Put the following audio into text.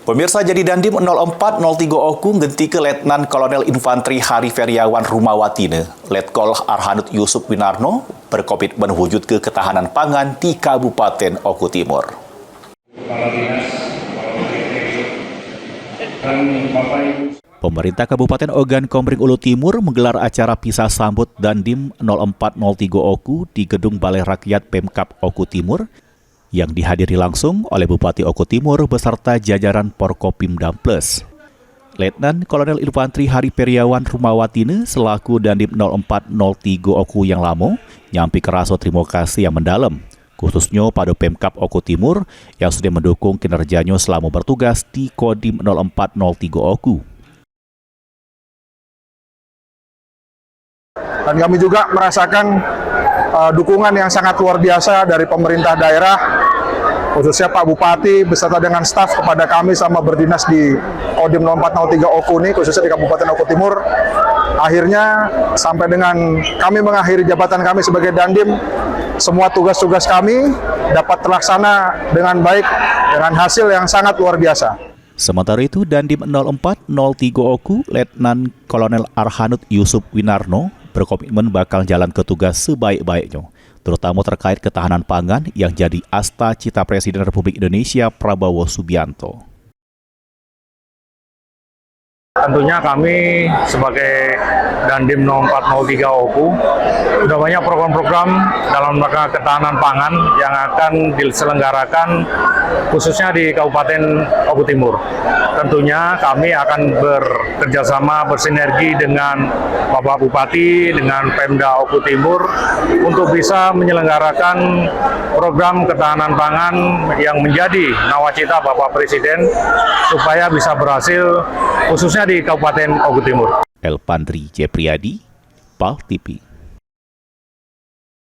Pemirsa, jadi Dandim 0403 Oku ngenti ke Letnan Kolonel Infanteri Hari Feriawan Rumawatine, Letkol Arhanud Yusuf Winarno berkomitmen wujud ke ketahanan pangan di Kabupaten Oku Timur. Pemerintah Kabupaten Ogan Komering Ulu Timur menggelar acara pisah sambut Dandim 0403 Oku di Gedung Balai Rakyat Pemkab Oku Timur yang dihadiri langsung oleh Bupati Oku Timur beserta jajaran Porkopimda Plus. Letnan Kolonel Infanteri Hari Feriawan Rumawatine selaku Dandim 0403 Oku yang lamo nyampi keraso terima kasih yang mendalam, khususnya pada Pemkab Oku Timur yang sudah mendukung kinerjanya selama bertugas di Kodim 0403 Oku. Dan kami juga merasakan dukungan yang sangat luar biasa dari pemerintah daerah, khususnya Pak Bupati beserta dengan staf kepada kami sama berdinas di Kodim 0403 Oku ini, khususnya di Kabupaten Oku Timur. Akhirnya sampai dengan kami mengakhiri jabatan kami sebagai Dandim, semua tugas-tugas kami dapat terlaksana dengan baik dengan hasil yang sangat luar biasa. Sementara itu, Dandim 0403 Oku, Letnan Kolonel Arhanud Yusuf Winarno berkomitmen bakal jalan ke tugas sebaik-baiknya, terutama terkait ketahanan pangan yang jadi asta cita Presiden Republik Indonesia Prabowo Subianto. Tentunya kami sebagai Dandim 0403 Oku sudah banyak program-program dalam rangka ketahanan pangan yang akan diselenggarakan khususnya di Kabupaten Oku Timur. Tentunya kami akan bekerjasama bersinergi dengan Bapak Bupati, dengan Pemda Oku Timur untuk bisa menyelenggarakan program ketahanan pangan yang menjadi nawacita Bapak Presiden supaya bisa berhasil khususnya di Kabupaten Oku Timur. Elpandri Jepriadi, PAL TV.